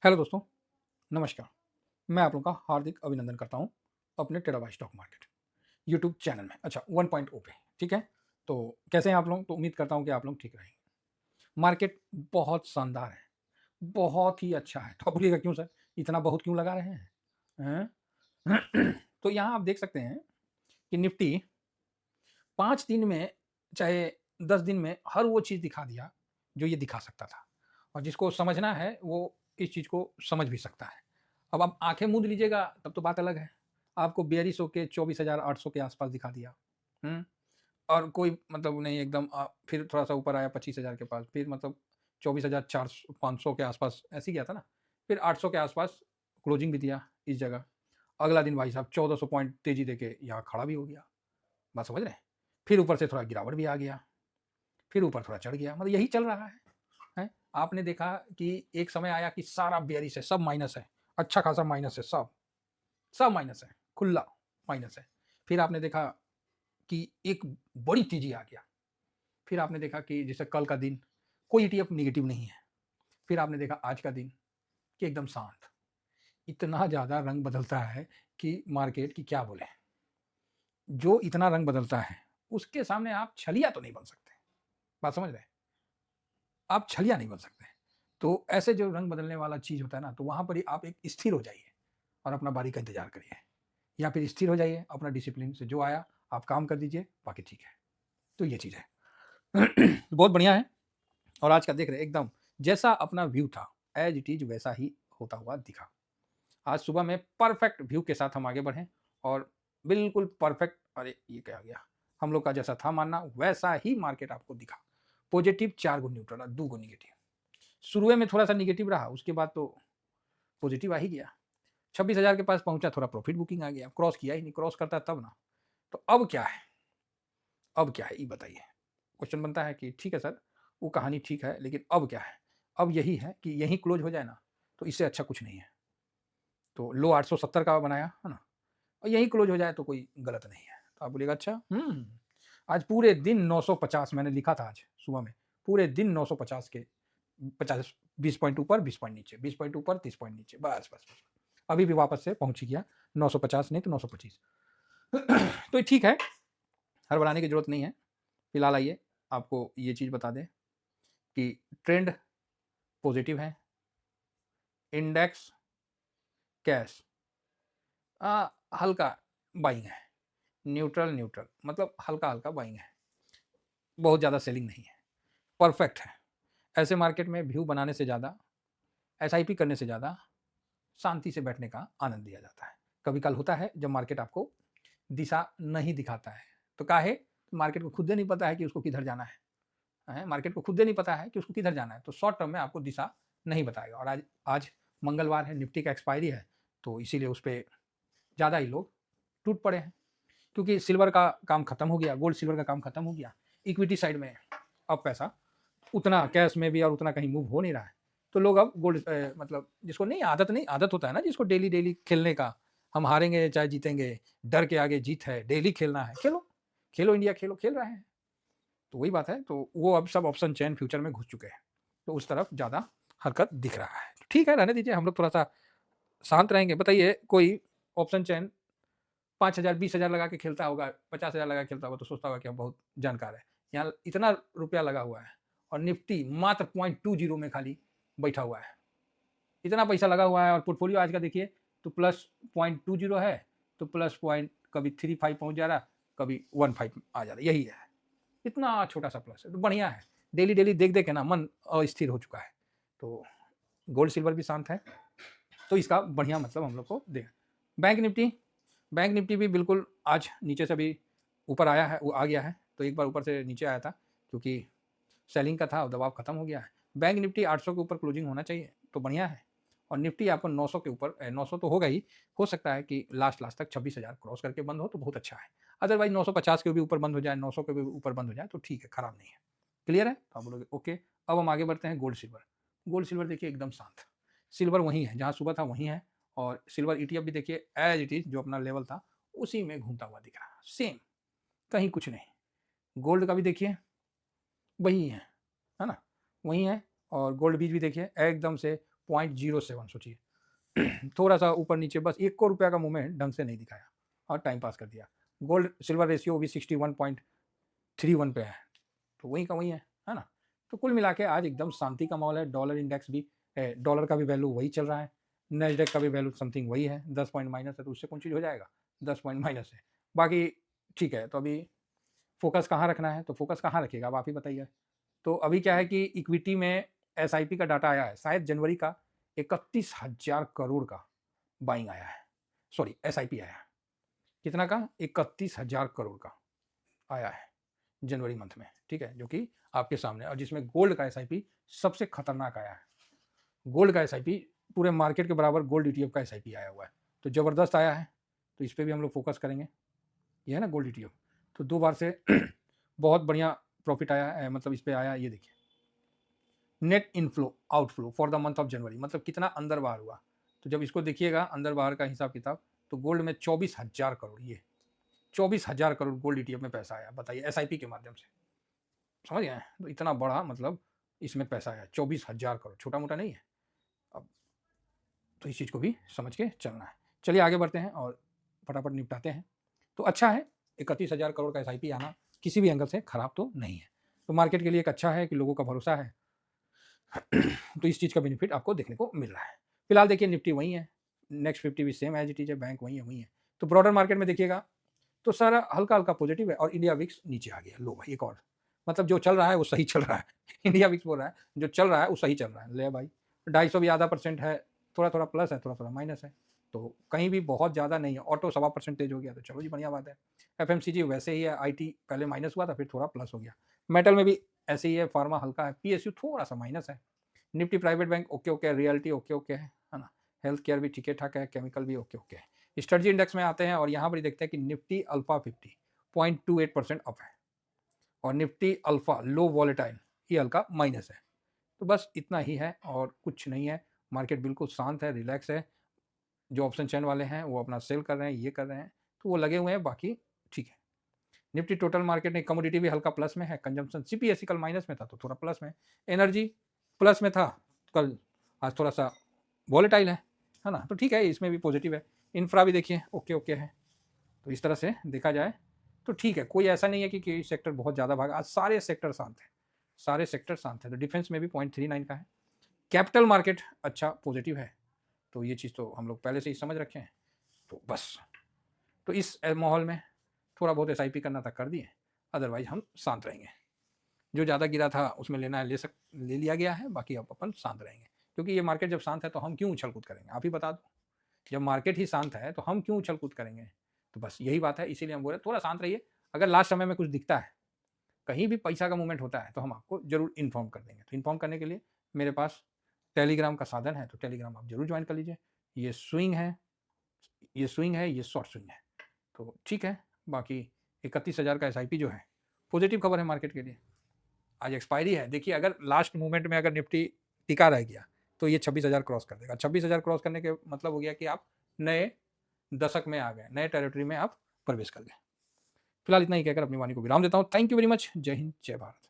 Hello दोस्तों, नमस्कार। मैं आप लोगों का हार्दिक अभिनंदन करता हूँ अपने टेराबाई स्टॉक मार्केट यूट्यूब चैनल में। अच्छा 1.0 पे, ठीक है? तो कैसे हैं आप लोग? तो उम्मीद करता हूँ कि आप लोग ठीक रहेंगे। मार्केट बहुत शानदार है, बहुत ही अच्छा है। तो आप बोलिएगा क्यों सर, इतना बहुत क्यों लगा रहे हैं? हैं? तो यहाँ आप देख सकते हैं कि निफ्टी 5 दिन में, चाहे 10 दिन में हर वो चीज़ दिखा दिया, जो ये दिखा सकता था। और जिसको समझना है, वो इस चीज़ को समझ भी सकता है। अब आप आँखें मूंद लीजिएगा, तब तो बात अलग है। आपको 4200 के 24,800 के आस-पास दिखा दिया। हुँ? और कोई मतलब नहीं, एकदम फिर थोड़ा-सा ऊपर आया 25,000 के पास, फिर मतलब 24,400 500 के आस-पास ऐसे ही गया था ना। फिर 800 के आस-पास क्लोजिंग भी दिया इस जगह। अगला दिन भाई साहब 1400 पॉइंट तेज़ी देके यहाँ खड़ा भी हो गया। बात समझ रहे हैं? फिर ऊपर से थोड़ा गिरावट भी आ गया, फिर ऊपर थोड़ा चढ़ गया, मतलब यही चल रहा है, हैं? आपने देखा कि एक समय आया कि सारा बेयरिश है, सब माइनस है, अच्छा खासा माइनस है, सब माइनस है, खुला माइनस है। फिर आपने देखा कि एक बड़ी तेजी आ गया, फिर आपने देखा कि जैसे कल का दिन कोई ईटीएफ नेगेटिव नहीं है, फिर आपने देखा आज का दिन कि एकदम शांत। इतना ज़्यादा रंग बदलता है कि मार्केट की क्या बोलें। जो इतना रंग बदलता है, उसके सामने आप छलिया तो नहीं बन सकते। बात समझ रहे हैं? आप छलिया नहीं बन सकते। तो ऐसे जो रंग बदलने वाला चीज़ होता है ना, तो वहाँ पर ही आप एक स्थिर हो जाइए और अपना बारी का इंतज़ार करिए। या फिर स्थिर हो जाइए, अपना डिसिप्लिन से जो आया आप काम कर दीजिए, बाकी ठीक है। तो ये चीज़ है। बहुत बढ़िया है। और आज का देख रहे हैं एकदम जैसा अपना व्यू था, एज़ इट इज़ वैसा ही होता हुआ दिखा। आज सुबह में परफेक्ट व्यू के साथ हम आगे बढ़े और बिल्कुल परफेक्ट, अरे ये क्या आ गया, हम लोग का जैसा था मानना वैसा ही मार्केट आपको दिखा। पॉजिटिव 4 गो न्यूट्रल और 2 गो नेगेटिव। शुरू में थोड़ा सा नेगेटिव रहा, उसके बाद तो पॉजिटिव आ ही गया। 26,000 के पास पहुंचा, थोड़ा प्रॉफिट बुकिंग आ गया, क्रॉस किया ही नहीं, क्रॉस करता तब ना। तो अब क्या है, अब क्या है ये बताइए। क्वेश्चन बनता है कि ठीक है सर, वो कहानी ठीक है, लेकिन अब क्या है? अब यही है कि यहीं क्लोज हो जाए ना, तो इससे अच्छा कुछ नहीं है। तो लो 870 का बनाया है ना, और यहीं क्लोज हो जाए तो कोई गलत नहीं है। तो आप बोलिएगा अच्छा, आज पूरे दिन 950 मैंने लिखा था आज सुबह में, पूरे दिन 950 के 50 20 पॉइंट ऊपर 20 पॉइंट नीचे, 20 पॉइंट ऊपर 30 पॉइंट नीचे, बस। अभी भी वापस से पहुंच ही गया 950 नहीं तो 925। तो ठीक है, हड़बड़ाने की जरूरत नहीं है। फिलहाल आइए आपको ये चीज़ बता दें कि ट्रेंड पॉजिटिव है, इंडेक्स कैश हल्का बाइंग है, न्यूट्रल न्यूट्रल मतलब हल्का हल्का बाइंग है, बहुत ज़्यादा सेलिंग नहीं है, परफेक्ट है। ऐसे मार्केट में व्यू बनाने से ज़्यादा, एसआईपी करने से ज़्यादा शांति से बैठने का आनंद दिया जाता है। कभी कल होता है जब मार्केट आपको दिशा नहीं दिखाता है, तो काहे, मार्केट को खुद नहीं पता है कि उसको किधर जाना है, मार्केट को खुद नहीं पता है कि उसको किधर जाना है, तो शॉर्ट टर्म में आपको दिशा नहीं बताएगा। और आज आज मंगलवार है, निफ्टी का एक्सपायरी है, तो इसीलिए उस पर ज़्यादा ही लोग टूट पड़े हैं, क्योंकि सिल्वर का काम खत्म हो गया, गोल्ड सिल्वर का काम खत्म हो गया, इक्विटी साइड में अब पैसा उतना कैश में भी और उतना कहीं मूव हो नहीं रहा है। तो लोग अब गोल्ड मतलब जिसको नहीं आदत होता है ना, जिसको डेली डेली खेलने का, हम हारेंगे चाहे जीतेंगे, डर के आगे जीत है, डेली खेलना है, खेलो, खेलो इंडिया खेलो, खेल रहे हैं। तो वही बात है, तो वो अब सब ऑप्शन चैन फ्यूचर में घुस चुके हैं, तो उस तरफ ज़्यादा हरकत दिख रहा है। तो ठीक है, रहने दीजिए, हम लोग थोड़ा सा शांत रहेंगे। बताइए, कोई ऑप्शन चैन 5,000 20,000 लगा के खेलता होगा, 50,000 लगा के खेलता होगा, तो सोचता होगा कि हम बहुत जानकार है। यहाँ इतना रुपया लगा हुआ है और निफ्टी मात्र 0.20 में खाली बैठा हुआ है। इतना पैसा लगा हुआ है और पोर्टफोलियो आज का देखिए तो प्लस 0.20 है, तो प्लस पॉइंट कभी 35 पहुंच जा रहा, कभी 15 आ जा रहा, यही है। इतना छोटा सा प्लस है, तो बढ़िया है। डेली डेली देख देख के ना मन अस्थिर हो चुका है। तो गोल्ड सिल्वर भी शांत है, तो इसका बढ़िया मतलब हम लोग को देगा। बैंक निफ्टी, बैंक निफ्टी भी बिल्कुल आज नीचे से भी ऊपर आया है, वो आ गया है, तो एक बार ऊपर से नीचे आया था क्योंकि सेलिंग का था, दबाव खत्म हो गया है। बैंक निफ्टी 800 के ऊपर क्लोजिंग होना चाहिए, तो बढ़िया है। और निफ्टी आपको 900 के ऊपर, 900 तो होगा ही, हो सकता है कि लास्ट लास्ट तक 26,000 क्रॉस करके बंद हो तो बहुत अच्छा है। अदरवाइज 950 के भी ऊपर बंद हो जाए, 900 के भी ऊपर बंद हो जाए तो ठीक है, खराब नहीं है। क्लियर है? तो आप बोलोगे ओके। अब हम आगे बढ़ते हैं गोल्ड सिल्वर। गोल्ड सिल्वर देखिए एकदम शांत, सिल्वर वहीं है जहाँ सुबह था, वहीं है। और सिल्वर ईटीएफ भी देखिए एज इट इज जो अपना लेवल था उसी में घूमता हुआ दिख रहा है, सेम, कहीं कुछ नहीं। गोल्ड का भी देखिए वही है ना, वही है। और गोल्ड बीज भी देखिए एकदम से 0.07 सोचिए। थोड़ा सा ऊपर नीचे, बस 1 को रुपया का मूवमेंट ढंग से नहीं दिखाया और टाइम पास कर दिया। गोल्ड सिल्वर रेशियो भी 61.31 पे है, तो वही का वही है ना। तो कुल मिला के आज एकदम शांति का माहौल है। डॉलर इंडेक्स भी, डॉलर का भी वैल्यू वही चल रहा है, नेस्डेक का भी वैल्यू समथिंग वही है, 10 पॉइंट माइनस है, तो उससे कौन चीज़ हो जाएगा, 10 पॉइंट माइनस है। बाकी ठीक है, तो अभी फोकस कहाँ रखना है, तो फोकस कहाँ रखिएगा अब आप ही बताइए। तो अभी क्या है कि इक्विटी में एसआईपी का डाटा आया है, शायद जनवरी का 31,000 करोड़ का बाइंग आया है, सॉरी एसआईपी आया है। कितना का, 31,000 करोड़ का आया है जनवरी मंथ में, ठीक है, जो कि आपके सामने, और जिसमें गोल्ड का एसआईपी सबसे खतरनाक आया है। गोल्ड का एसआईपी पूरे मार्केट के बराबर गोल्ड ईटीएफ का एसआईपी आया हुआ है, तो ज़बरदस्त आया है। तो इस पर भी हम लोग फोकस करेंगे। ये है ना गोल्ड ईटीएफ, तो 2 बार से बहुत बढ़िया प्रॉफिट आया है, मतलब इस पर आया। ये देखिए, net inflow outflow for the month of January, मतलब कितना अंदर बाहर हुआ। तो जब इसको देखिएगा अंदर बाहर का हिसाब किताब, तो गोल्ड में 24,000 करोड़, ये 24,000 करोड़ गोल्ड ईटीएफ में पैसा आया, बताइए एसआईपी के माध्यम से, समझ गए। तो इतना बड़ा मतलब इसमें पैसा आया 24,000 करोड़, छोटा मोटा नहीं है। अब तो इस चीज़ को भी समझ के चलना है। चलिए आगे बढ़ते हैं और फटाफट निपटाते हैं। तो अच्छा है, 31,000 करोड़ का एसआईपी आना किसी भी एंगल से खराब तो नहीं है, तो मार्केट के लिए एक अच्छा है कि लोगों का भरोसा है। तो इस चीज़ का बेनिफिट आपको देखने को मिल रहा है। फिलहाल देखिए निफ्टी वही है, नेक्स्ट 50 भी सेम एज इट इज है, बैंक वही है। तो ब्रॉडर मार्केट में देखिएगा तो सारा हल्का हल्का पॉजिटिव है, और इंडिया विक्स नीचे आ गया। लो भाई, एक और, मतलब जो चल रहा है वो सही चल रहा है। इंडिया विक्स बोल रहा है जो चल रहा है वो सही चल रहा है। ले भाई, 250 भी आधा % है, थोड़ा थोड़ा प्लस है, थोड़ा थोड़ा माइनस है, तो कहीं भी बहुत ज़्यादा नहीं है। ऑटो 1.25% तेज हो गया, तो चलो जी बढ़िया बात है। एफएमसीजी वैसे ही है, आईटी पहले माइनस हुआ था, फिर थोड़ा प्लस हो गया। मेटल में भी ऐसे ही है, फार्मा हल्का है, पीएसयू थोड़ा सा माइनस है। Nifty private bank okay okay है, रियलिटी ओके ओके है ना, हेल्थ केयर भी ठीक ठाक है, केमिकल भी ओके ओके है। स्ट्रेटजी इंडेक्स में आते हैं और यहाँ पर देखते हैं कि निफ्टी अल्फा 50 0.28% अप है, और निफ्टी अल्फा लो वॉलेटाइल ये हल्का माइनस है। तो बस इतना ही है और कुछ नहीं है। मार्केट बिल्कुल शांत है, रिलैक्स है। जो ऑप्शन चैन वाले हैं वो अपना सेल कर रहे हैं, ये कर रहे हैं, तो वो लगे हुए हैं, बाकी ठीक है। निफ्टी टोटल मार्केट में कमोडिटी भी हल्का प्लस में है, कंजम्पशन सीपीएससी कल माइनस में था तो थोड़ा प्लस में, एनर्जी प्लस में था कल, आज थोड़ा सा वॉलेटाइल है ना, तो ठीक है, इसमें भी पॉजिटिव है। इंफ्रा भी देखिए ओके ओके है। तो इस तरह से देखा जाए तो ठीक है, कोई ऐसा नहीं है कि सेक्टर बहुत ज़्यादा भागा, आज सारे सेक्टर शांत हैं, सारे सेक्टर शांत हैं। तो डिफेंस में भी 0.39 का है। कैपिटल मार्केट अच्छा पॉजिटिव है, तो ये चीज़ तो हम लोग पहले से ही समझ रखे हैं। तो बस, तो इस माहौल में थोड़ा बहुत एसआईपी करना था कर दिए, अदरवाइज हम शांत रहेंगे। जो ज़्यादा गिरा था उसमें लेना है ले लिया गया है, बाकी अब अपन शांत रहेंगे, क्योंकि ये मार्केट जब शांत है तो हम क्यों उछल कूद करेंगे, आप ही बता दो। जब मार्केट ही शांत है तो हम क्यों उछल कूद करेंगे। तो बस यही बात है, इसीलिए हम बोल रहे थोड़ा शांत रहिए। अगर लास्ट समय में कुछ दिखता है, कहीं भी पैसा का मूवमेंट होता है, तो हम आपको जरूर इन्फॉर्म कर देंगे। तो इन्फॉर्म करने के लिए मेरे पास टेलीग्राम का साधन है, तो टेलीग्राम आप जरूर ज्वाइन कर लीजिए। ये स्विंग है, ये स्विंग है, ये शॉर्ट स्विंग है, तो ठीक है। बाकी 31,000 का एसआईपी जो है पॉजिटिव खबर है मार्केट के लिए। आज एक्सपायरी है, देखिए अगर लास्ट मोमेंट में अगर निफ्टी टिका रह गया तो ये 26,000 क्रॉस कर देगा। 26,000 क्रॉस करने के मतलब हो गया कि आप नए दशक में आ गए, नए टेरिटरी में आप प्रवेश कर गए। फिलहाल इतना ही कहकर अपनी वाणी को विराम देता हूँ। Thank you very much. जय हिंद, जय भारत।